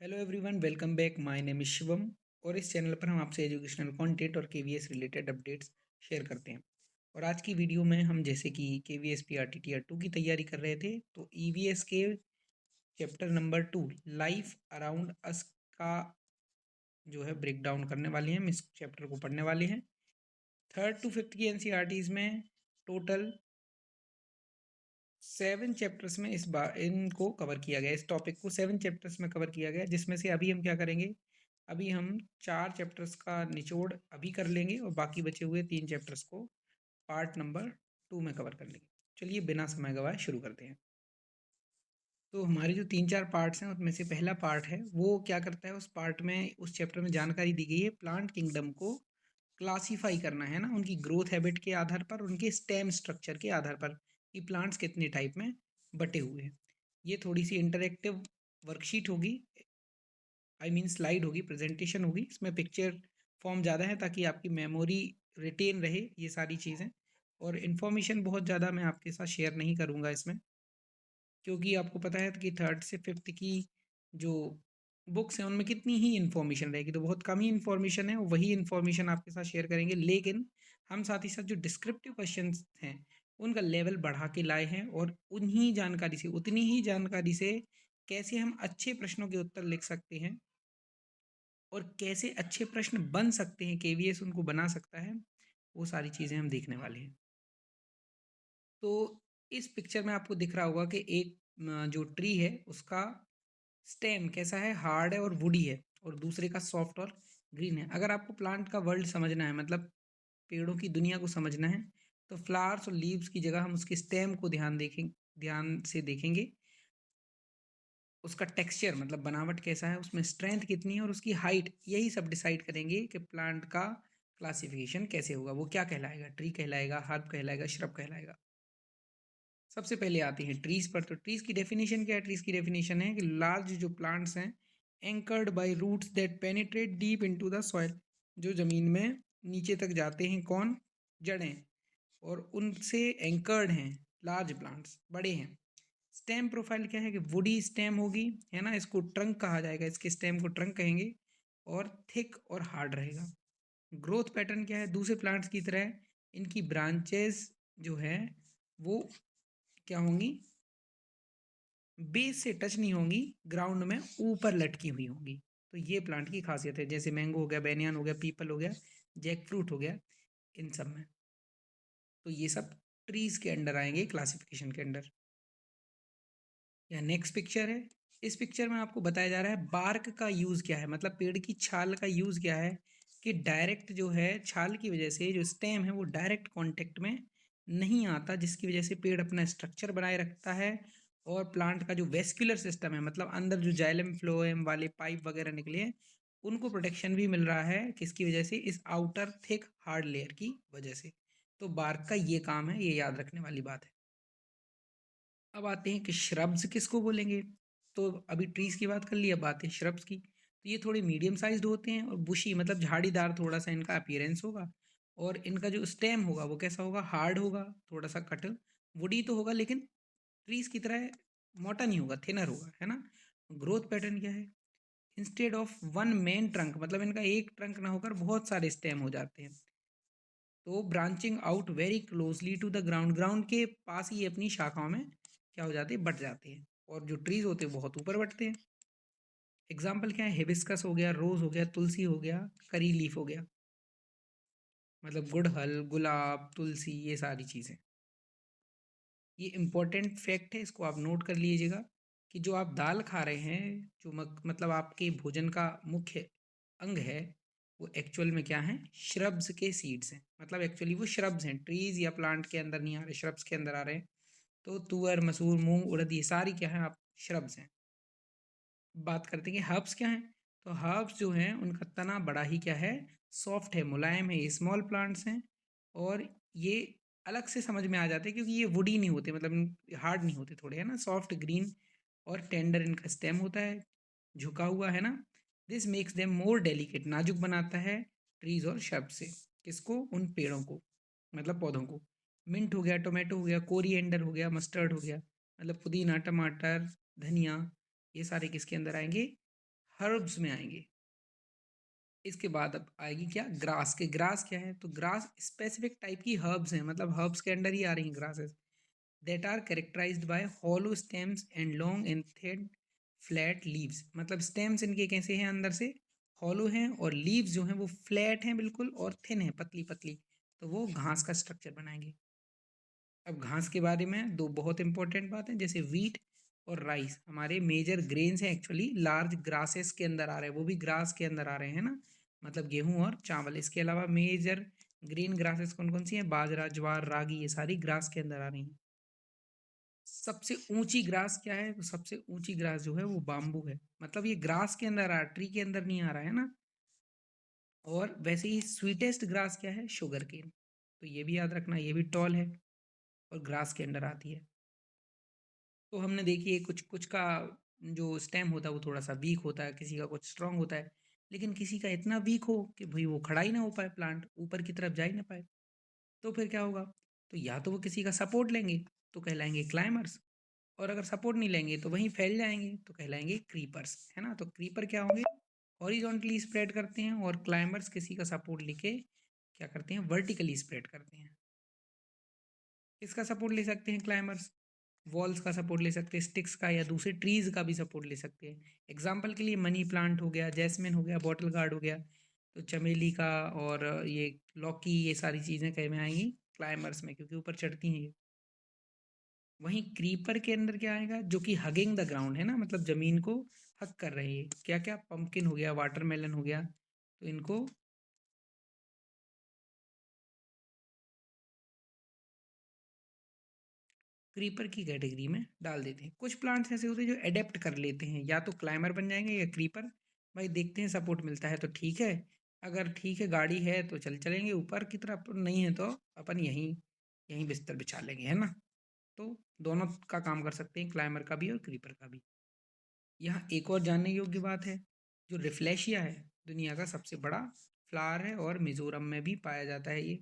Hello everyone, welcome back. My name is Shivam और इस channel पर हम आपसे एजुकेशनल कंटेंट और केवीएस रिलेटेड अपडेट्स शेयर करते हैं। और आज की वीडियो में हम जैसे कि केवीएस पीआरटी टीयर 2 की तैयारी कर रहे थे, तो ईवीएस के chapter number 2 life around us का जो है ब्रेक डाउन करने वाले हैं। हम इस चैप्टर को पढ़ने वाले हैं। थर्ड टू फिफ्थ की एनसीईआरटीज में टोटल 7 चैप्टर्स में इस बार इनको कवर किया गया। इस टॉपिक को 7 चैप्टर्स में कवर किया गया, जिसमें से अभी हम क्या करेंगे, अभी हम 4 चैप्टर्स का निचोड़ अभी कर लेंगे और बाकी बचे हुए 3 चैप्टर्स को पार्ट नंबर 2 में कवर कर लेंगे। चलिए बिना समय गवाए शुरू करते हैं। तो हमारे जो 3-4 पार्ट्स हैं उसमें से पहला पार्ट है वो क्या करता है, उस पार्ट में उस चैप्टर में जानकारी दी गई है प्लांट किंगडम को क्लासीफाई करना है ना, उनकी ग्रोथ हैबिट के आधार पर, उनके स्टेम स्ट्रक्चर के आधार पर कि प्लांट्स कितने टाइप में बटे हुए हैं। ये थोड़ी सी इंटरेक्टिव वर्कशीट होगी, आई मीन स्लाइड होगी, प्रेजेंटेशन होगी। इसमें पिक्चर फॉर्म ज़्यादा है ताकि आपकी मेमोरी रिटेन रहे ये सारी चीज़ें। और इन्फॉर्मेशन बहुत ज़्यादा मैं आपके साथ शेयर नहीं करूँगा इसमें, क्योंकि आपको पता है कि थर्ड से फिफ्थ की जो बुक्स हैं उनमें कितनी ही इन्फॉर्मेशन रहेगी, तो बहुत कम ही इन्फॉर्मेशन है, वही इन्फॉर्मेशन आपके साथ शेयर करेंगे। लेकिन हम साथ ही साथ जो डिस्क्रिप्टिव क्वेश्चंस हैं उनका लेवल बढ़ा के लाए हैं, और उन्हीं जानकारी से, उतनी ही जानकारी से कैसे हम अच्छे प्रश्नों के उत्तर लिख सकते हैं और कैसे अच्छे प्रश्न बन सकते हैं, केवीएस उनको बना सकता है, वो सारी चीज़ें हम देखने वाले हैं। तो इस पिक्चर में आपको दिख रहा होगा कि एक जो ट्री है उसका स्टेम कैसा है, हार्ड है और वुडी है, और दूसरे का सॉफ्ट और ग्रीन है। अगर आपको प्लांट का वर्ल्ड समझना है, मतलब पेड़ों की दुनिया को समझना है, तो फ्लावर्स और लीव्स की जगह हम उसके स्टेम को ध्यान से देखेंगे। उसका टेक्सचर मतलब बनावट कैसा है, उसमें स्ट्रेंथ कितनी है और उसकी हाइट, यही सब डिसाइड करेंगे कि प्लांट का क्लासिफिकेशन कैसे होगा, वो क्या कहलाएगा, ट्री कहलाएगा, हर्ब कहलाएगा, श्रब कहलाएगा। सबसे पहले आते हैं ट्रीज पर। तो ट्रीज की डेफिनेशन क्या है? ट्रीज की डेफिनेशन है कि लार्ज जो प्लांट्स हैं anchored by roots that penetrate deep into the soil, जो जमीन में नीचे तक जाते हैं, कौन, जड़ें, और उनसे एंकर्ड हैं, लार्ज प्लांट्स, बड़े हैं। स्टेम प्रोफाइल क्या है कि वुडी स्टेम होगी, है ना, इसको ट्रंक कहा जाएगा, इसके स्टेम को ट्रंक कहेंगे, और थिक और हार्ड रहेगा। ग्रोथ पैटर्न क्या है? दूसरे प्लांट्स की तरह इनकी ब्रांचेस जो है वो क्या होंगी, बेस से टच नहीं होंगी, ग्राउंड में ऊपर लटकी हुई होंगी। तो ये प्लांट की खासियत है, जैसे मैंगो हो गया, बैनियान हो गया, पीपल हो गया, जैक फ्रूट हो गया, इन सब में। तो ये सब ट्रीज के अंडर आएंगे, क्लासिफिकेशन के अंडर। यह नेक्स्ट पिक्चर है। इस पिक्चर में आपको बताया जा रहा है बार्क का यूज़ क्या है, मतलब पेड़ की छाल का यूज़ क्या है, कि डायरेक्ट जो है छाल की वजह से जो स्टेम है वो डायरेक्ट कांटेक्ट में नहीं आता, जिसकी वजह से पेड़ अपना स्ट्रक्चर बनाए रखता है। और प्लांट का जो वेस्कुलर सिस्टम है, मतलब अंदर जो जाइलम फ्लोएम वाले पाइप वगैरह निकले हैं, उनको प्रोटेक्शन भी मिल रहा है, किसकी वजह से, इस आउटर थिक हार्ड लेयर की वजह से। तो बार्क का ये काम है, ये याद रखने वाली बात है। अब आते हैं कि श्रब्स किसको बोलेंगे। तो अभी ट्रीज की बात कर ली, अब आते हैं श्रब्स की। तो ये थोड़े मीडियम साइज्ड होते हैं और बुशी मतलब झाड़ीदार थोड़ा सा इनका अपीयरेंस होगा, और इनका जो स्टेम होगा वो कैसा होगा, हार्ड होगा, थोड़ा सा कट, वुडी तो होगा लेकिन ट्रीज की तरह मोटा नहीं होगा, थिनर होगा, है ना। ग्रोथ पैटर्न क्या है? Instead of one main trunk, मतलब इनका एक ट्रंक ना होकर बहुत सारे स्टेम हो जाते हैं। तो branching out very closely to the ground, ground के पास ही अपनी शाखाओं में क्या हो जाते हैं, बट जाते हैं। और जो ट्रीज होते हैं बहुत ऊपर बढ़ते हैं। एग्जाम्पल क्या है? हिबिस्कस हो गया, रोज हो गया, तुलसी हो गया, करी लीफ हो गया, मतलब गुड़हल, गुलाब, तुलसी, ये सारी चीज़ें। ये इंपॉर्टेंट फैक्ट है, इसको आप नोट कर लीजिएगा कि जो आप दाल खा रहे हैं, जो मतलब आपके भोजन का मुख्य अंग है, वो एक्चुअल में क्या है, श्रब्स के सीड्स हैं। मतलब एक्चुअली वो श्रब्स हैं, ट्रीज या प्लांट के अंदर नहीं आ रहे, श्रब्स के अंदर आ रहे हैं। तो तुअर, मसूर, मूंग, उड़द, ये सारी क्या है, आप श्रब्स हैं। बात करते हैं कि हर्ब्स क्या हैं। तो हर्ब्स जो हैं उनका तना बड़ा ही क्या है, सॉफ्ट है, मुलायम है, ये स्मॉल प्लांट्स हैं। और ये अलग से समझ में आ जाते हैं क्योंकि ये वुडी नहीं होते, मतलब हार्ड नहीं होते, थोड़े, है ना, सॉफ्ट ग्रीन और टेंडर इनका स्टेम होता है, झुका हुआ, है ना। This makes them more delicate, नाजुक बनाता है ट्रीज और शब से, किसको, उन पेड़ों को, मतलब पौधों को। मिंट हो गया, टोमेटो हो गया, कोरिएंडर हो गया, मस्टर्ड हो गया, मतलब पुदीना, टमाटर, धनिया, ये सारे किसके अंदर आएंगे, हर्ब्स में आएंगे। इसके बाद अब आएगी क्या, ग्रास के। ग्रास क्या है, तो ग्रास स्पेसिफिक टाइप की हर्ब्स हैं, मतलब हर्ब्स के अंडर ही आ रही हैं grasses, that are characterized by hollow stems and long and thin flat leaves. मतलब स्टेम्स इनके कैसे हैं, अंदर से हॉलो हैं, और लीव्स जो हैं वो फ्लैट हैं बिल्कुल, और थिन है, पतली पतली, तो वो घास का स्ट्रक्चर बनाएंगे। अब घास के बारे में दो बहुत इंपॉर्टेंट बात है, जैसे वीट और राइस हमारे मेजर ग्रेन्स हैं, एक्चुअली लार्ज ग्रासेस के अंदर आ रहे हैं, वो भी ग्रास के अंदर आ रहे हैं ना, मतलब गेहूं और चावल। इसके अलावा मेजर ग्रीन ग्रासेस कौन कौन सी हैं, बाजरा, ज्वार, रागी, ये सारी ग्रास के अंदर आ रही हैं। सबसे ऊंची ग्रास क्या है, तो सबसे ऊंची ग्रास जो है वो बाम्बू है, मतलब ये ग्रास के अंदर आ रहा है, ट्री के अंदर नहीं आ रहा है ना। और वैसे ही स्वीटेस्ट ग्रास क्या है, शुगर केन, तो ये भी याद रखना, ये भी टॉल है और ग्रास के अंडर आती है। तो हमने देखिए कुछ कुछ का जो स्टेम होता है वो थोड़ा सा वीक होता है, किसी का कुछ स्ट्रांग होता है, लेकिन किसी का इतना वीक हो कि भाई वो खड़ा ही ना हो पाए, प्लांट ऊपर की तरफ जा ही ना पाए, तो फिर क्या होगा, तो या तो वो किसी का सपोर्ट लेंगे तो कहलाएंगे क्लाइमर्स, और अगर सपोर्ट नहीं लेंगे तो वहीं फैल जाएंगे तो कहलाएंगे क्रीपर्स, है ना। तो क्रीपर क्या होंगे, हॉरिजॉन्टली स्प्रेड करते हैं, और क्लाइमर्स किसी का सपोर्ट लेके क्या करते हैं, वर्टिकली स्प्रेड करते हैं। किसका सपोर्ट ले सकते हैं क्लाइमर्स, वॉल्स का सपोर्ट ले सकते हैं, स्टिक्स का, या दूसरे ट्रीज का भी सपोर्ट ले सकते हैं। एग्जाम्पल के लिए मनी प्लांट हो गया, जैस्मिन हो गया, बॉटल गार्ड हो गया, तो चमेली का, और ये लौकी, ये सारी चीज़ें कहीं में आएंगी क्लाइमर्स में, क्योंकि ऊपर चढ़ती हैं ये। वहीं क्रीपर के अंदर क्या आएगा, जो कि हगिंग द ग्राउंड है ना, मतलब जमीन को हक कर रहे हैं, क्या क्या, पंपकिन हो गया, वाटरमेलन हो गया, तो इनको क्रीपर की कैटेगरी में डाल देते हैं। कुछ प्लांट्स ऐसे होते हैं जो अडेप्ट कर लेते हैं, या तो क्लाइमर बन जाएंगे या क्रीपर। भाई देखते हैं, सपोर्ट मिलता है तो ठीक है, अगर ठीक है गाड़ी है तो चलेंगे ऊपर की तरफ, नहीं है तो अपन यहीं यहीं बिस्तर बिछा लेंगे, है ना। तो दोनों का काम कर सकते हैं, क्लाइमर का भी और क्रीपर का भी। यहाँ एक और जानने योग्य बात है, जो रिफ्लेशिया है दुनिया का सबसे बड़ा फ्लावर है, और मिजोरम में भी पाया जाता है ये।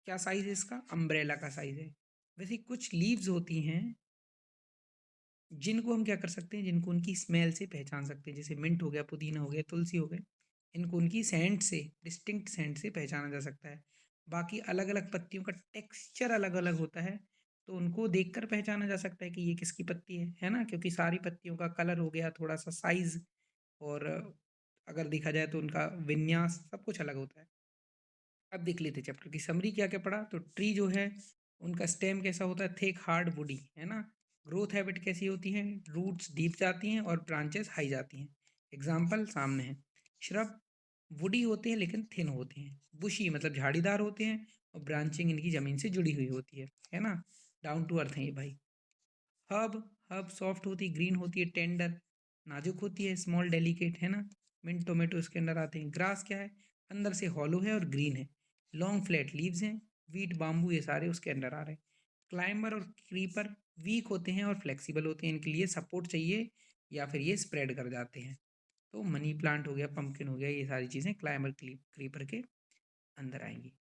क्या साइज है इसका, अम्ब्रेला का साइज है। वैसे कुछ लीव्स होती हैं जिनको हम क्या कर सकते हैं, जिनको उनकी स्मेल से पहचान सकते हैं, जैसे मिंट हो गया, पुदीना हो गया, तुलसी हो गए, इनको उनकी सेंट से, डिस्टिंक्ट सेंट से पहचाना जा सकता है। बाकी अलग अलग पत्तियों का टेक्सचर अलग अलग होता है, तो उनको देखकर पहचाना जा सकता है कि ये किसकी पत्ती है ना, क्योंकि सारी पत्तियों का कलर हो गया, थोड़ा सा साइज, और अगर देखा जाए तो उनका विन्यास सब कुछ अलग होता है। अब देख लेते चैप्टर की समरी, क्या क्या पढ़ा। तो ट्री जो है उनका स्टेम कैसा होता है, थिक हार्ड वुडी, है ना। ग्रोथ हैबिट कैसी होती है, रूट्स डीप जाती हैं और ब्रांचेस हाई जाती हैं। एग्जाम्पल सामने है। श्रब वुडी होते हैं लेकिन थिन होते हैं, बुशी मतलब झाड़ीदार होते हैं, और ब्रांचिंग इनकी जमीन से जुड़ी हुई होती है ना। डाउन टू अर्थ है ये भाई। हर्ब, हर्ब सॉफ्ट होती है, ग्रीन होती है, टेंडर, नाजुक होती है, स्मॉल डेलिकेट, है ना। मिंट टोमेटो इसके अंदर आते हैं। ग्रास क्या है, अंदर से हॉलो है और ग्रीन है, लॉन्ग फ्लैट लीव्स हैं। वीट, बाम्बू, ये सारे उसके अंदर आ रहे हैं। क्लाइंबर और क्रीपर वीक होते हैं और फ्लेक्सिबल होते हैं, इनके लिए सपोर्ट चाहिए या फिर ये स्प्रेड कर जाते हैं। तो मनी प्लांट हो गया, पंपकिन हो गया, ये सारी चीज़ें क्लाइंबर क्रीपर के अंदर आएंगी।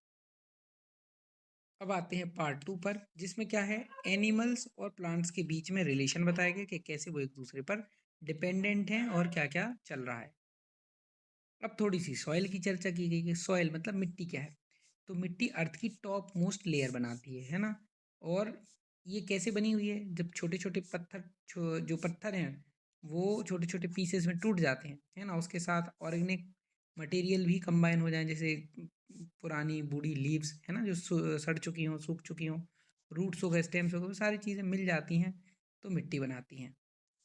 अब आते हैं पार्ट 2 पर, जिसमें क्या है, एनिमल्स और प्लांट्स के बीच में रिलेशन बताया गया कि कैसे वो एक दूसरे पर डिपेंडेंट हैं और क्या क्या चल रहा है। अब थोड़ी सी सॉइल की चर्चा की गई है। सॉइल मतलब मिट्टी क्या है, तो मिट्टी अर्थ की टॉप मोस्ट लेयर बनाती है ना। और ये कैसे बनी हुई है, जब छोटे छोटे पत्थर, जो पत्थर हैं वो छोटे छोटे पीसेस में टूट जाते हैं, है ना, उसके साथ ऑर्गेनिक मटेरियल भी कंबाइन हो जाए, जैसे पुरानी बूढ़ी लीव्स, है ना, जो सड़ चुकी हों, सूख चुकी हों, रूट्स हो गए, स्टेम्स हो गए, वो सारी चीज़ें मिल जाती हैं तो मिट्टी बनाती हैं।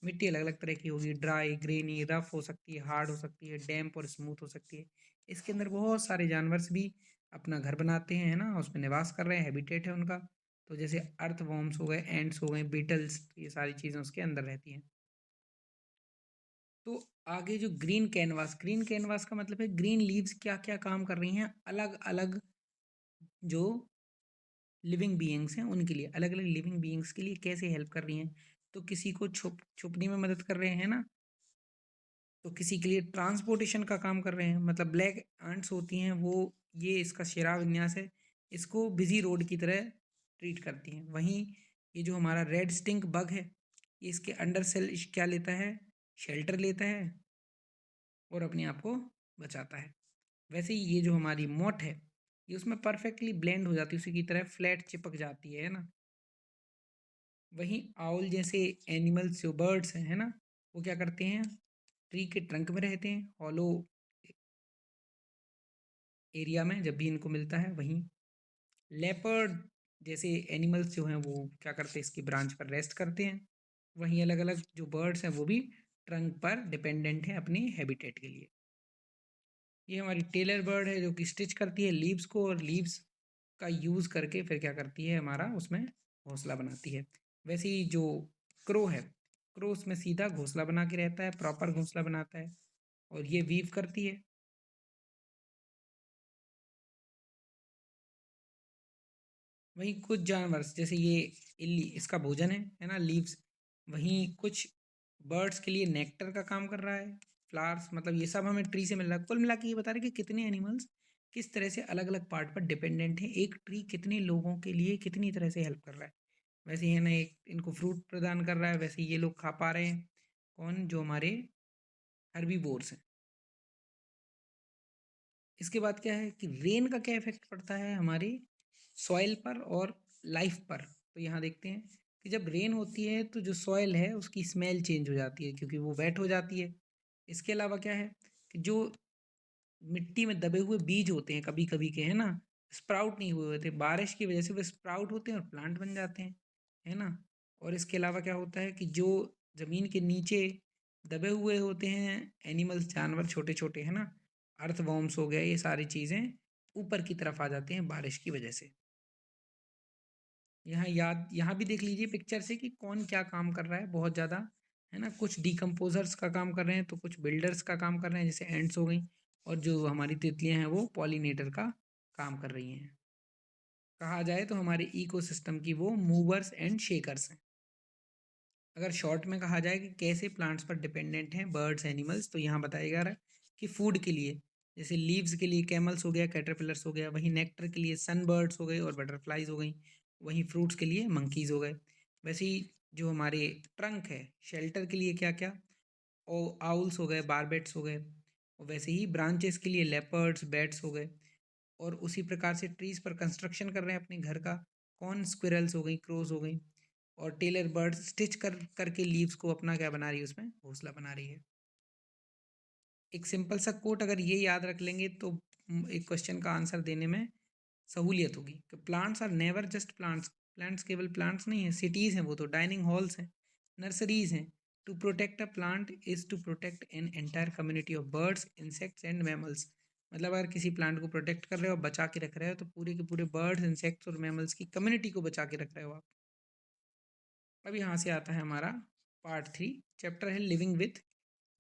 मिट्टी अलग अलग तरह की होगी, ड्राई, ग्रेनी, रफ हो सकती है, हार्ड हो सकती है, डैम्प और स्मूथ हो सकती है। इसके अंदर बहुत सारे जानवर्स भी अपना घर बनाते हैं, है ना, उसमें निवास कर रहे हैं, हैबिटेट है उनका। तो जैसे अर्थ वॉर्म्स हो गए, एंट्स हो गए, बीटल्स, ये सारी चीज़ें उसके अंदर रहती हैं। तो आगे जो ग्रीन कैनवास, ग्रीन कैनवास का मतलब है ग्रीन लीव्स क्या क्या काम कर रही हैं, अलग अलग जो लिविंग बीइंग्स हैं उनके लिए, अलग अलग लिविंग बीइंग्स के लिए कैसे हेल्प कर रही हैं। तो किसी को छुपने में मदद कर रहे हैं ना, तो किसी के लिए ट्रांसपोर्टेशन का काम कर रहे हैं, मतलब ब्लैक आंट्स होती हैं वो, ये इसका शिरा विन्यास है, इसको बिजी रोड की तरह ट्रीट करती हैं। वहीं ये जो हमारा रेड स्टिंक बग है, ये इसके अंडर सेल क्या लेता है, शेल्टर लेता है और अपने आप को बचाता है। वैसे ही ये जो हमारी मोट है, ये उसमें परफेक्टली ब्लेंड हो जाती है, उसी की तरह फ्लैट चिपक जाती है ना। वहीं आउल जैसे एनिमल्स जो बर्ड्स हैं, है ना, वो क्या करते हैं, ट्री के ट्रंक में रहते हैं, हॉलो एरिया में जब भी इनको मिलता है। वहीं लेपर्ड जैसे एनिमल्स जो हैं वो क्या करते हैं, इसकी ब्रांच पर रेस्ट करते हैं। वहीं अलग अलग जो बर्ड्स हैं वो भी ट्रंक पर डिपेंडेंट हैं अपने हैबिटेट के लिए। ये हमारी टेलर बर्ड है जो कि स्टिच करती है लीव्स को, और लीव्स का यूज़ करके फिर क्या करती है, हमारा उसमें घोंसला बनाती है। वैसे ही जो क्रो है, क्रो उसमें सीधा घोंसला बना के रहता है, प्रॉपर घोंसला बनाता है, और ये वीव करती है। वहीं कुछ जानवर जैसे ये इल्ली, इसका भोजन है ना, लीव्स। वहीं कुछ बर्ड्स के लिए नेक्टर का काम कर रहा है, फ्लावर्स, मतलब ये सब हमें ट्री से मिल रहा है। कुल मिला के ये बता रहे कि कितने एनिमल्स किस तरह से अलग अलग पार्ट पर डिपेंडेंट है, एक ट्री कितने लोगों के लिए कितनी तरह से हेल्प कर रहा है। वैसे ये ना, एक इनको फ्रूट प्रदान कर रहा है, वैसे ये लोग खा पा रहे हैं, कौन, जो हमारे हर्बीवोर्स हैं। इसके बाद क्या है कि रेन का क्या इफेक्ट पड़ता है हमारी सॉइल पर और लाइफ पर। तो यहाँ देखते हैं कि जब रेन होती है तो जो सॉइल है उसकी स्मेल चेंज हो जाती है, क्योंकि वो वेट हो जाती है। इसके अलावा क्या है कि जो मिट्टी में दबे हुए बीज होते हैं कभी कभी के, है ना, स्प्राउट नहीं हुए होते, बारिश की वजह से वो स्प्राउट होते हैं और प्लांट बन जाते हैं, है ना। और इसके अलावा क्या होता है कि जो ज़मीन के नीचे दबे हुए होते हैं एनिमल्स, जानवर छोटे छोटे, है ना, अर्थ वॉर्म्स हो गए, ये सारी चीज़ें ऊपर की तरफ आ जाते हैं बारिश की वजह से। यहाँ भी देख लीजिए पिक्चर से कि कौन क्या काम कर रहा है बहुत ज़्यादा, है ना। कुछ डिकम्पोजर्स का काम कर रहे हैं तो कुछ बिल्डर्स का काम कर रहे हैं, जैसे एंड्स हो गई, और जो हमारी तितलियां हैं वो पॉलिनेटर का काम कर रही हैं। कहा जाए तो हमारे इकोसिस्टम की वो मूवर्स एंड शेकर्स हैं। अगर शॉर्ट में कहा जाए कि कैसे प्लांट्स पर डिपेंडेंट हैं बर्ड्स एनिमल्स, तो यहाँ बताया जा रहा है कि फूड के लिए जैसे लीव्स के लिए कैमल्स हो गया, कैटरपिलर्स हो गया, वहीं नेक्टर के लिए सन बर्ड्स हो गए और बटरफ्लाइज हो गई, वहीं फ्रूट्स के लिए मंकीज हो गए। वैसे ही जो हमारे ट्रंक है, शेल्टर के लिए क्या क्या, ओ आउल्स हो गए, बारबेट्स हो गए, और वैसे ही ब्रांचेस के लिए लेपर्ड्स, बैट्स हो गए। और उसी प्रकार से ट्रीज पर कंस्ट्रक्शन कर रहे हैं अपने घर का, कौन, स्क्विरल्स हो गई, क्रोज हो गई। और टेलर बर्ड्स स्टिच कर करके लीव्स को अपना क्या बना रही है, उसमें घोंसला बना रही है। एक सिंपल सा कोट अगर ये याद रख लेंगे तो एक क्वेश्चन का आंसर देने में सहूलियत होगी कि plants are never just plants. Plants केवल प्लांट्स नहीं है, सिटीज़ हैं वो तो, डाइनिंग हॉल्स हैं, नर्सरीज हैं। To protect a plant is to protect an entire community of birds, insects and mammals. मतलब अगर किसी प्लांट को प्रोटेक्ट कर रहे हो, बचा के रख रहे हो, तो पूरे के पूरे बर्ड्स, इंसेक्ट्स और मैमल्स की कम्युनिटी को बचा के रख रहे हो आप। अब यहाँ से आता है हमारा पार्ट 3, चैप्टर है लिविंग विथ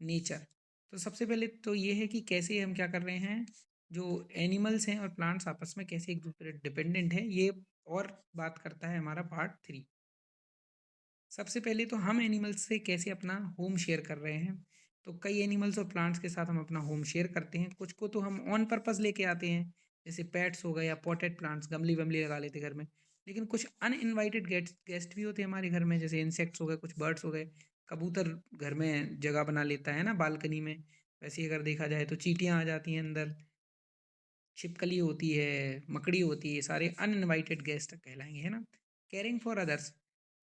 नेचर। तो सबसे पहले तो ये है कि कैसे हम क्या कर रहे हैं, जो एनिमल्स हैं और प्लांट्स आपस में कैसे एक दूसरे डिपेंडेंट है, ये और बात करता है हमारा पार्ट 3। सबसे पहले तो हम एनिमल्स से कैसे अपना होम शेयर कर रहे हैं। तो कई एनिमल्स और प्लांट्स के साथ हम अपना होम शेयर करते हैं, कुछ को तो हम ऑन पर्पस लेके आते हैं, जैसे पेट्स हो गए या पॉटेड प्लांट्स, गमली वमली लगा लेते घर में। लेकिन कुछ अनइनवाइटेड गेस्ट गेस्ट भी होते हैं हमारे घर में, जैसे इंसेक्ट्स हो गए, कुछ बर्ड्स हो गए। कबूतर घर में जगह बना लेता है ना बालकनी में। वैसे ही अगर देखा जाए तो चींटियाँ आ जाती हैं अंदर, छिपकली होती है, मकड़ी होती है, ये सारे अनइनवाइटेड गेस्ट कहलाएंगे, है ना। केयरिंग फॉर अदर्स,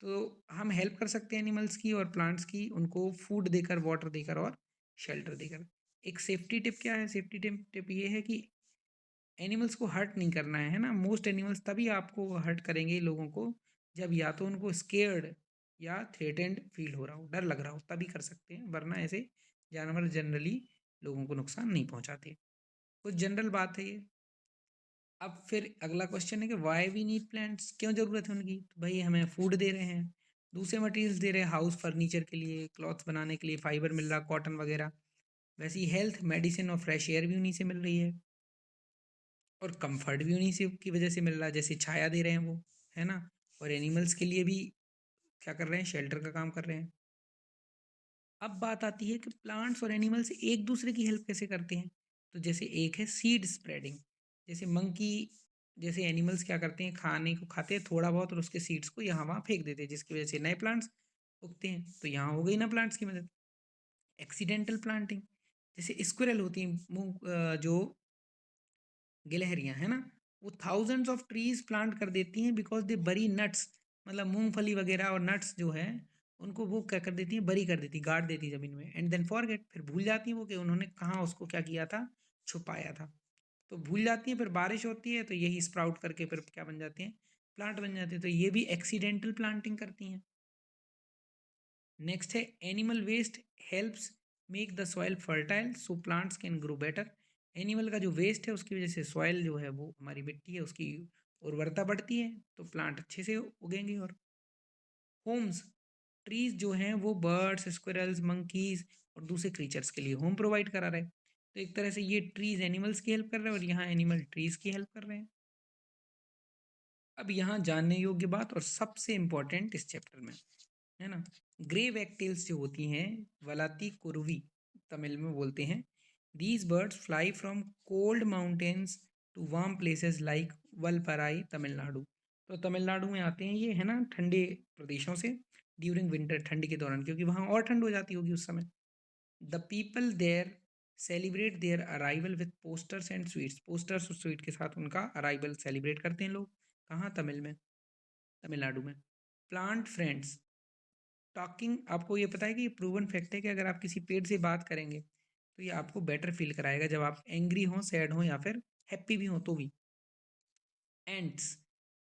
तो हम हेल्प कर सकते हैं एनिमल्स की और प्लांट्स की, उनको फूड देकर, वाटर देकर और शेल्टर देकर। एक सेफ्टी टिप क्या है, सेफ्टी टिप ये है कि एनिमल्स को हर्ट नहीं करना है ना। मोस्ट एनिमल्स तभी आपको हर्ट करेंगे लोगों को जब या तो उनको स्केर्ड या थ्रेटेंड फील हो रहा हो, डर लग रहा हो, तभी कर सकते हैं, वरना ऐसे जानवर जनरली लोगों को नुकसान नहीं पहुंचाते। कुछ जनरल बात है ये। अब फिर अगला क्वेश्चन है कि वाई वी नीड प्लांट्स, क्यों ज़रूरत है उनकी। तो भाई हमें फूड दे रहे हैं, दूसरे मटेरियल्स दे रहे हैं, हाउस फर्नीचर के लिए, क्लॉथ्स बनाने के लिए फाइबर मिल रहा, कॉटन वगैरह। वैसे ही हेल्थ, मेडिसिन और फ्रेश एयर भी उन्हीं से मिल रही है, और कंफर्ट भी उन्हीं से की वजह से मिल रहा है, जैसे छाया दे रहे हैं वो, है ना। और एनिमल्स के लिए भी क्या कर रहे हैं, शेल्टर का काम कर रहे हैं। अब बात आती है कि प्लांट्स और एनिमल्स एक दूसरे की हेल्प कैसे करते हैं। तो जैसे एक है सीड स्प्रेडिंग, जैसे मंकी जैसे एनिमल्स क्या करते हैं, खाने को खाते हैं थोड़ा बहुत और उसके सीड्स को यहाँ वहाँ फेंक देते हैं, जिसकी वजह से नए प्लांट्स उगते हैं। तो यहाँ हो गई ना प्लांट्स की मदद। एक्सीडेंटल प्लांटिंग, जैसे स्क्विरल होती हैं जो गिलहरियाँ है ना, वो थाउजेंड्स ऑफ ट्रीज प्लांट कर देती हैं बिकॉज दे बरी नट्स, मतलब मूंगफली वगैरह और नट्स जो है उनको वो क्या कर देती हैं, बरी कर देती, गाड़ देती ज़मीन में, एंड देन फॉरगेट, फिर भूल जाती हैं वो कि उन्होंने कहाँ उसको क्या किया था, छुपाया था। तो भूल जाती हैं, फिर बारिश होती है तो यही स्प्राउट करके फिर क्या बन जाती हैं, प्लांट बन जाते हैं। तो ये भी एक्सीडेंटल प्लांटिंग करती हैं। नेक्स्ट है animal waste helps make the soil fertile so plants can grow better. Animal का जो वेस्ट है उसकी वजह से सॉइल जो है वो हमारी मिट्टी है उसकी उर्वरता बढ़ती है, तो प्लांट अच्छे से उगेंगे। और होम्स, ट्रीज जो हैं वो बर्ड्स, स्क्विरल्स, मंकीज और दूसरे क्रीचर्स के लिए होम प्रोवाइड करा रहे हैं। तो एक तरह से ये ट्रीज एनिमल्स की हेल्प कर रहे हैं और यहाँ एनिमल ट्रीज की हेल्प कर रहे हैं। अब यहाँ जानने योग्य बात और सबसे इम्पोर्टेंट इस चैप्टर में है ना, ग्रे वैकटेल्स जो होती हैं, वलाती कुरुवी तमिल में बोलते हैं, these birds fly from cold mountains to warm places like Valparai Tamil Nadu. तो तमिलनाडु में आते हैं ये है ना, ठंडे प्रदेशों से ड्यूरिंग विंटर, ठंडी के दौरान, क्योंकि वहाँ और ठंड हो जाती होगी उस समय। The people there celebrate their arrival with posters and sweets, posters और स्वीट के साथ उनका अराइवल सेलिब्रेट करते हैं लोग। कहाँ? तमिल में, तमिलनाडु में। प्लांट फ्रेंड्स टॉकिंग, आपको ये पता है कि ये प्रूवन फैक्ट है कि अगर आप किसी पेड़ से बात करेंगे तो ये आपको बेटर फील कराएगा जब आप एंग्री हों, सैड हों या फिर हैप्पी भी हों तो भी। Ants,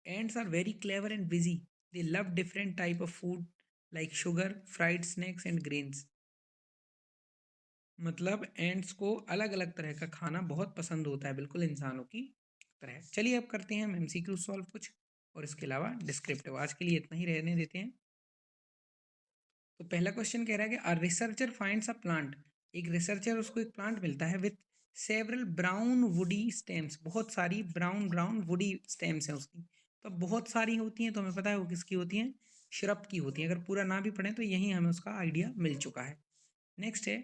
ants are very clever and busy, they love different type of food like sugar, fried snacks and grains. मतलब एंट्स को अलग अलग तरह का खाना बहुत पसंद होता है, बिल्कुल इंसानों की तरह। चलिए अब करते हैं हम एमसीक्यू सॉल्व कुछ, और इसके अलावा डिस्क्रिप्टिव। आज के लिए इतना ही रहने देते हैं। तो पहला क्वेश्चन कह रहा है कि a researcher finds a plant, एक रिसर्चर उसको एक प्लांट मिलता है with several brown woody stems, बहुत सारी ब्राउन ब्राउन वुडी स्टेम्स हैं उसकी। तो बहुत सारी होती हैं तो हमें पता है वो किसकी होती हैं, श्रब की होती हैं। अगर पूरा ना भी पढ़ें तो यही हमें उसका आइडिया मिल चुका है। नेक्स्ट है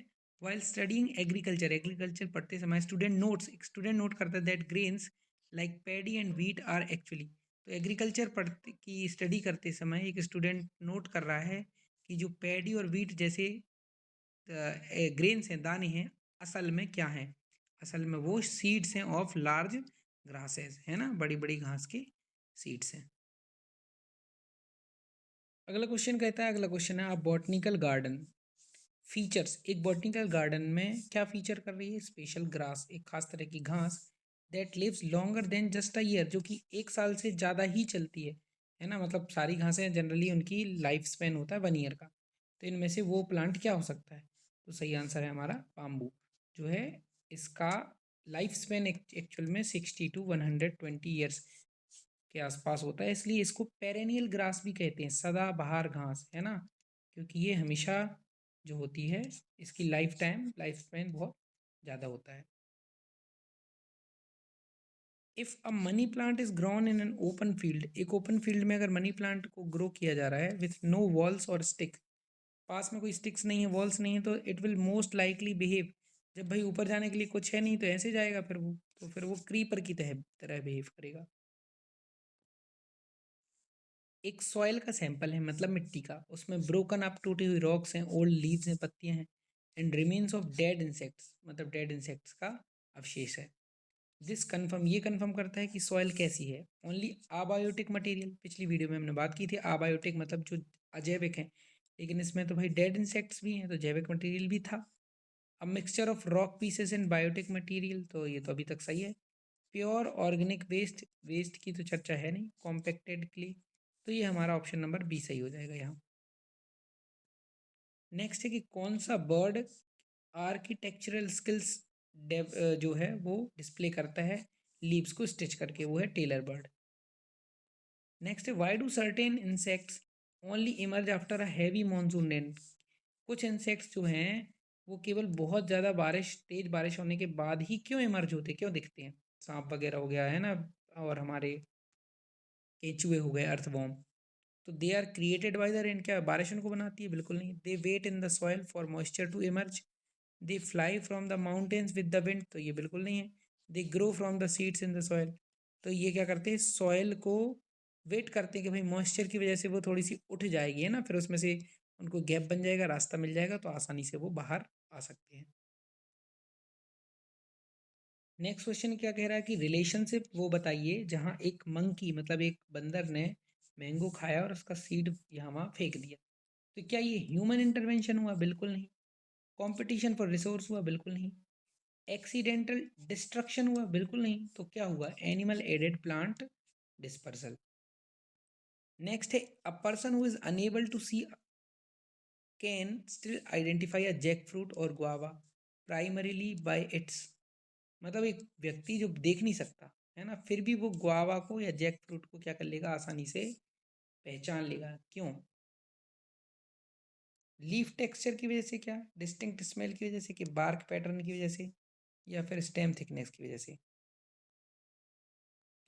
वाइल स्टडिंग एग्रीकल्चर, एग्रीकल्चर पढ़ते समय स्टूडेंट नोट्स, एक स्टूडेंट नोट करता है that grains like paddy and wheat are actually. तो एग्रीकल्चर पढ़ते की स्टडी करते समय एक स्टूडेंट नोट कर रहा है कि जो पैडी और व्हीट जैसे ग्रेन्स हैं, दाने हैं, असल में क्या हैं, असल में वो सीड्स हैं ऑफ लार्ज ग्रासेस, है ना, बड़ी बड़ी घास के सीड्स हैं। अगला क्वेश्चन कहता है, अगला क्वेश्चन है, आप बॉटनिकल गार्डन फीचर्स, एक बॉटनिकल गार्डन में क्या फीचर कर रही है, स्पेशल ग्रास, एक खास तरह की घास that lives longer than just a year, जो कि एक साल से ज़्यादा ही चलती है ना, मतलब सारी घासें जनरली उनकी लाइफ स्पेन होता है 1 ईयर का। तो इनमें से वो प्लांट क्या हो सकता है? तो सही आंसर है हमारा बाम्बू, जो है इसका लाइफ स्पेन एक्चुअल में 60 to 120 ईयर्स के आसपास होता है, इसलिए इसको पेरेनियल ग्रास भी कहते हैं, सदाबहार घास, है ना, क्योंकि ये हमेशा जो होती है इसकी लाइफ स्पेन बहुत ज़्यादा होता है। If a money plant is grown in an open field, एक ओपन फील्ड में अगर मनी प्लांट को ग्रो किया जा रहा है विथ नो वॉल्स और स्टिक, पास में कोई स्टिक्स नहीं है, वॉल्स नहीं है, तो it will most likely behave, जब भाई ऊपर जाने के लिए कुछ है नहीं तो ऐसे जाएगा फिर वो, तो फिर वो क्रीपर की तरह बिहेव करेगा। एक सॉइल का सैंपल है, मतलब मिट्टी का, उसमें ब्रोकन अप टूटी हुई रॉक्स हैं, ओल्ड लीव्स हैं, पत्तियां हैं, and remains of dead insects, मतलब डेड इंसेक्ट्स का अवशेष है। दिस कन्फर्म, ये कन्फर्म करता है कि सॉइल कैसी है, ओनली अबायोटिक मटेरियल, पिछली वीडियो में हमने बात की थी अबायोटिक मतलब जो अजैविक हैं, लेकिन इसमें तो भाई डेड इंसेक्ट्स भी हैं तो जैविक मटेरियल भी था। अब mixture of rock pieces and biotic material, तो ये तो अभी तक सही है। प्योर ऑर्गेनिक वेस्ट, वेस्ट की तो चर्चा है नहीं, कॉम्पैक्टेड क्ले, तो ये हमारा ऑप्शन नंबर बी सही हो जाएगा यहाँ। नेक्स्ट है कि कौन सा बर्ड आर्किटेक्चरल स्किल्स जो है वो डिस्प्ले करता है लीव्स को स्टिच करके, वो है टेलर बर्ड। नेक्स्ट है why do certain insects only emerge after a heavy monsoon rain, कुछ इंसेक्ट्स जो हैं वो केवल बहुत ज़्यादा बारिश, तेज बारिश होने के बाद ही क्यों इमर्ज होते, क्यों दिखते हैं, सांप वगैरह हो गया है ना, और हमारे केंचुए हो गए, अर्थवॉर्म, तो they are created by the rain, क्या बारिश उनको बनाती है? बिल्कुल नहीं। They wait in the soil for moisture to emerge, they fly from the mountains with the wind, तो ये बिल्कुल नहीं है। They grow from the seeds in the soil, तो ये क्या करते हैं, सॉइल को वेट करते हैं कि भाई मॉइस्चर की वजह से वो थोड़ी सी उठ जाएगी, है ना, फिर उसमें से उनको गैप बन जाएगा, रास्ता मिल जाएगा, तो आसानी से वो बाहर आ सकते हैं। नेक्स्ट क्वेश्चन क्या कह रहा है कि रिलेशनशिप वो बताइए जहाँ एक मंकी मतलब एक बंदर ने मैंगो खाया और उसका सीड यहाँ वहाँ फेंक दिया। तो क्या ये ह्यूमन इंटरवेंशन हुआ? बिल्कुल नहीं। कंपटीशन फॉर रिसोर्स हुआ? बिल्कुल नहीं। एक्सीडेंटल डिस्ट्रक्शन हुआ? बिल्कुल नहीं। तो क्या हुआ? Animal aided plant dispersal. Next है a person who is unable to see can still identify a jackfruit और गुआवा प्राइमरीली बाय इट्स। मतलब एक व्यक्ति जो देख नहीं सकता है ना, फिर भी वो गुआवा को या जैक फ्रूट को क्या कर लेगा? आसानी से पहचान लेगा। क्यों? लीफ टेक्सचर की वजह से? क्या डिस्टिंक्ट स्मेल की वजह से? कि बार्क पैटर्न की वजह से? या फिर स्टेम थिकनेस की वजह से?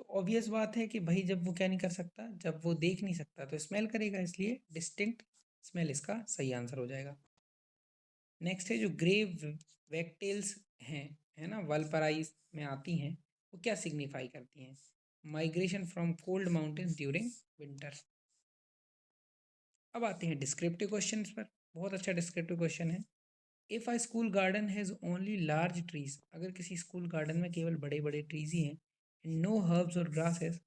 तो ऑब्वियस बात है कि भाई जब वो क्या नहीं कर सकता, जब वो देख नहीं सकता तो स्मेल करेगा, इसलिए डिस्टिंक्ट स्मेल इसका सही आंसर हो जाएगा। नेक्स्ट है जो ग्रेव वैगटेल्स हैं, है ना, वलपराइज में आती हैं, वो क्या सिग्निफाई करती हैं? Migration from cold mountains during winter. अब आते हैं डिस्क्रिप्टिव क्वेश्चन पर। बहुत अच्छा डिस्क्रिप्टिव क्वेश्चन है। If a school garden has only large trees, अगर किसी स्कूल गार्डन में केवल बड़े बड़े ट्रीज ही हैं, नो हर्ब्स और grasses,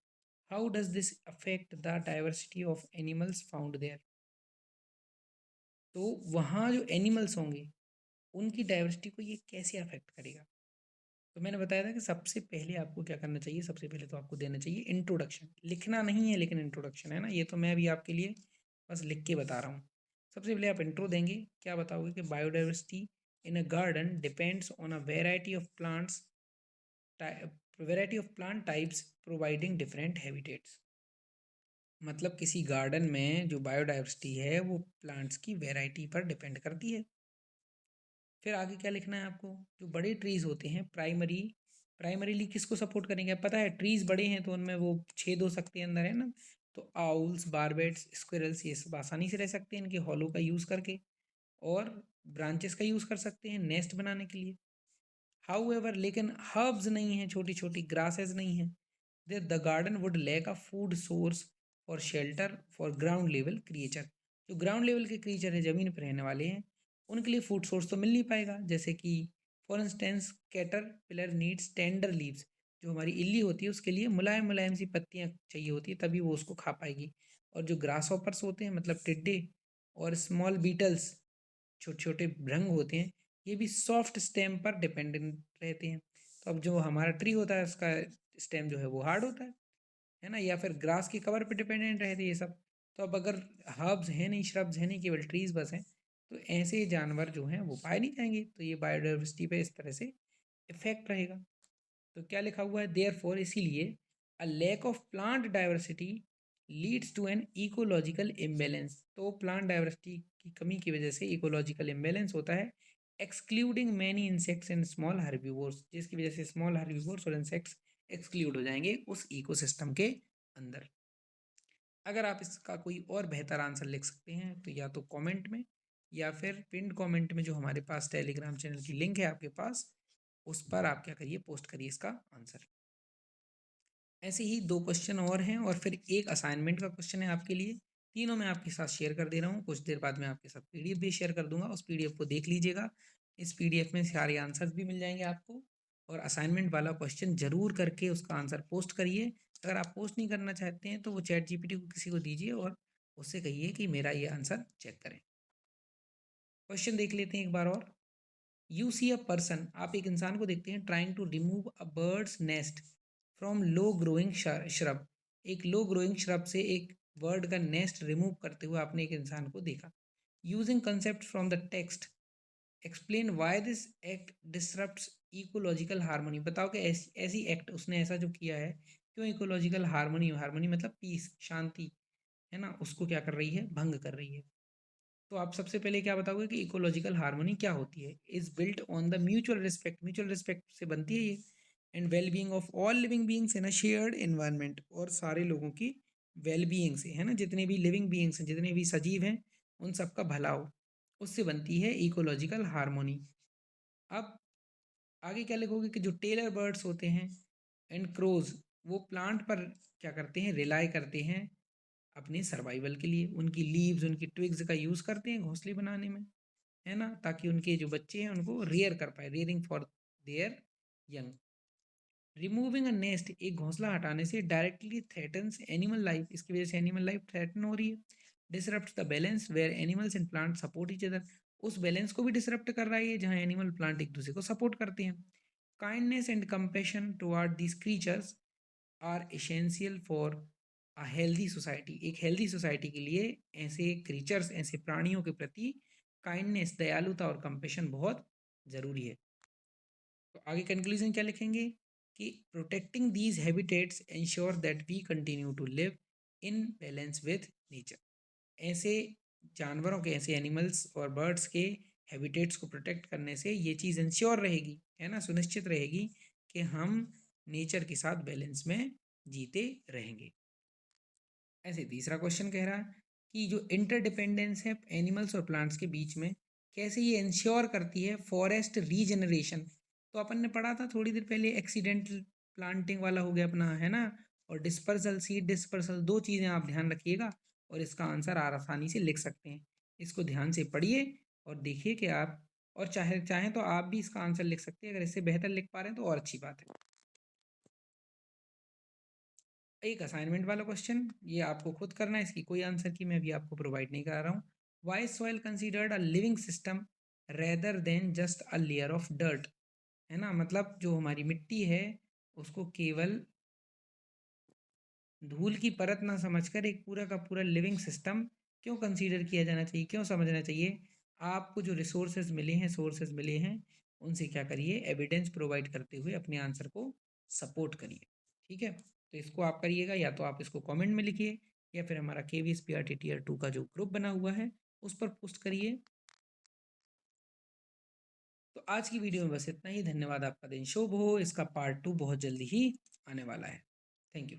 how does this affect the diversity of animals found there. तो वहाँ जो एनिमल्स होंगे उनकी डाइवर्सिटी को ये कैसे अफेक्ट करेगा? तो मैंने बताया था कि सबसे पहले आपको क्या करना चाहिए, सबसे पहले तो आपको देना चाहिए इंट्रोडक्शन। लिखना नहीं है लेकिन इंट्रोडक्शन है ना, ये तो मैं अभी आपके लिए बस लिख के बता रहा हूँ। सबसे पहले आप इंट्रो देंगे, क्या बताओगे कि biodiversity in a garden depends on a variety of plant types providing different habitats. मतलब किसी गार्डन में जो बायोडाइवर्सिटी है वो प्लांट्स की वेराइटी पर डिपेंड करती है। फिर आगे क्या लिखना है आपको? जो बड़े ट्रीज होते हैं प्राइमरीली किसको सपोर्ट करेंगे? अब पता है ट्रीज बड़े हैं तो उनमें वो छेद हो सकते हैं अंदर, है ना, तो आउल्स, बारबेट्स, स्क्विरल्स ये सब आसानी से रह सकते हैं इनके हॉलो का यूज़ करके, और ब्रांचेस का यूज़ कर सकते हैं नेस्ट बनाने के लिए। हाउएवर लेकिन हर्ब्स नहीं हैं, छोटी छोटी ग्रासेस नहीं हैं, the garden would lack a food source for shelter for ground level creature. जो ग्राउंड लेवल के क्रिएचर है, ज़मीन पर रहने वाले हैं, उनके लिए फूड सोर्स तो मिल नहीं पाएगा। जैसे कि for instance caterpillar needs tender leaves, जो हमारी इल्ली होती है उसके लिए मुलायम मुलायम सी पत्तियाँ चाहिए होती है, तभी वो उसको खा पाएगी। और जो ग्रास हॉपर्स होते हैं मतलब टिड्डे और स्मॉल बीटल्स, छोटे छोटे भृंग होते हैं, ये भी सॉफ्ट स्टेम पर डिपेंडेंट रहते हैं। तो अब जो हमारा ट्री होता है उसका स्टेम जो है वो हार्ड होता है ना, या फिर ग्रास की कवर पे डिपेंडेंट रहते हैं ये सब। तो अब अगर हर्ब्स हैं नहीं, श्रब्स हैं नहीं, केवल ट्रीज बस हैं, तो ऐसे जानवर जो हैं वो पाए नहीं जाएंगे, तो ये बायोडाइवर्सिटी पे इस तरह से इफेक्ट रहेगा। तो क्या लिखा हुआ है? देयर फॉर, इसीलिए, a lack of plant diversity leads to an ecological imbalance. तो प्लांट डाइवर्सिटी की कमी की वजह से इकोलॉजिकल इम्बेलेंस होता है, excluding many insects and small herbivores, जिसकी वजह से स्मॉल हर्बीवोर्स और इंसेक्ट्स एक्सक्लूड हो जाएंगे उस इकोसिस्टम के अंदर। अगर आप इसका कोई और बेहतर आंसर लिख सकते हैं तो या तो कमेंट में या फिर पिन कमेंट में जो हमारे पास टेलीग्राम चैनल की लिंक है आपके पास, उस पर आप क्या करिए, पोस्ट करिए इसका आंसर। ऐसे ही दो क्वेश्चन और हैं और फिर एक असाइनमेंट का क्वेश्चन है आपके लिए। तीनों मैं आपके साथ शेयर कर दे रहा हूँ, कुछ देर बाद मैं आपके साथ पीडीएफ भी शेयर कर दूंगा, उस पीडीएफ को देख लीजिएगा। इस पीडीएफ में सारे आंसर्स भी मिल जाएंगे आपको, और असाइनमेंट वाला क्वेश्चन जरूर करके उसका आंसर पोस्ट करिए। अगर आप पोस्ट नहीं करना चाहते हैं तो वो चैट जीपीटी को किसी को दीजिए और उससे कहिए कि मेरा ये आंसर चेक करें। क्वेश्चन देख लेते हैं एक बार और। यू सी अ पर्सन, आप एक इंसान को देखते हैं, trying to remove a bird's nest from low growing shrub. एक लो ग्रोइंग श्रब से एक बर्ड का नेस्ट रिमूव करते हुए आपने एक इंसान को देखा। Using concept from the text explain why this act disrupts ecological harmony. बताओ कि ऐसी ऐसी एक्ट उसने ऐसा जो किया है, क्यों इकोलॉजिकल हार्मोनी, हार्मोनी मतलब पीस, शांति, है ना, उसको क्या कर रही है, भंग कर रही है। तो आप सबसे पहले क्या बताओगे कि इकोलॉजिकल हार्मोनी क्या होती है? Is built on the mutual respect, mutual respect से बनती है ये, and well being of all living beings in a shared environment, और सारे लोगों की वेल बीइंग से, है ना, जितने भी लिविंग बीइंग्स हैं, जितने भी सजीव हैं, उन सबका भला हो, उससे बनती है इकोलॉजिकल हार्मोनी। अब आगे क्या लिखोगे कि जो टेलर बर्ड्स होते हैं एंड क्रोज, वो प्लांट पर क्या करते हैं, रिलाई करते हैं अपने सर्वाइवल के लिए। उनकी लीव्स, उनकी ट्विग्स का यूज़ करते हैं घोंसले बनाने में, है ना, ताकि उनके जो बच्चे हैं उनको रेयर कर पाए, rearing for their young. Removing a nest, एक घोंसला हटाने से डायरेक्टली थ्रेटन्स एनिमल लाइफ, इसकी वजह से एनिमल लाइफ थ्रेटन हो रही है। Disrupt the balance where animals and plant support each other, उस बैलेंस को भी डिसरप्ट कर रहा है जहाँ एनिमल प्लांट एक दूसरे को सपोर्ट करते हैं। Kindness and compassion toward these creatures are essential for a healthy society, एक हेल्दी सोसाइटी के लिए ऐसे क्रीचर्स, ऐसे प्राणियों के प्रति काइंडनेस, दयालुता और कंपैशन बहुत ज़रूरी है। तो आगे कंक्लूजन क्या लिखेंगे कि protecting these habitats ensure that we continue to live in balance with nature, ऐसे जानवरों के, ऐसे एनिमल्स और बर्ड्स के हैबिटेट्स को प्रोटेक्ट करने से ये चीज़ इंश्योर रहेगी, है ना, सुनिश्चित रहेगी कि हम नेचर के साथ बैलेंस में जीते रहेंगे। ऐसे तीसरा क्वेश्चन कह रहा है कि जो इंटरडिपेंडेंस है एनिमल्स और प्लांट्स के बीच में, कैसे ये इंश्योर करती है फॉरेस्ट रीजनरेशन। तो अपन ने पढ़ा था थोड़ी देर पहले, एक्सीडेंटल प्लांटिंग वाला हो गया अपना, है ना, और डिस्पर्सल, सीड डिस्पर्सल, दो चीज़ें आप ध्यान रखिएगा और इसका आंसर आप आसानी से लिख सकते हैं। इसको ध्यान से पढ़िए और देखिए कि आप, और चाहे चाहें तो आप भी इसका आंसर लिख सकते हैं, अगर इससे बेहतर लिख पा रहे हैं तो और अच्छी बात है। एक असाइनमेंट वाला क्वेश्चन, ये आपको खुद करना है, इसकी कोई आंसर की मैं अभी आपको प्रोवाइड नहीं करा रहा हूँ। Why soil considered a living system rather than just a layer of dirt, है ना, मतलब जो हमारी मिट्टी है उसको केवल धूल की परत ना समझकर एक पूरा का पूरा लिविंग सिस्टम क्यों कंसीडर किया जाना चाहिए, क्यों समझना चाहिए। आपको जो रिसोर्सेज मिले हैं, सोर्सेज मिले हैं, उनसे क्या करिए, एविडेंस प्रोवाइड करते हुए अपने आंसर को सपोर्ट करिए। ठीक है, तो इसको आप करिएगा, या तो आप इसको कमेंट में लिखिए या फिर हमारा KVSPRT Tier 2 का जो ग्रुप बना हुआ है उस पर पोस्ट करिए। तो आज की वीडियो में बस इतना ही। धन्यवाद, आपका दिन शुभ हो। इसका पार्ट 2 बहुत जल्दी ही आने वाला है। Thank you.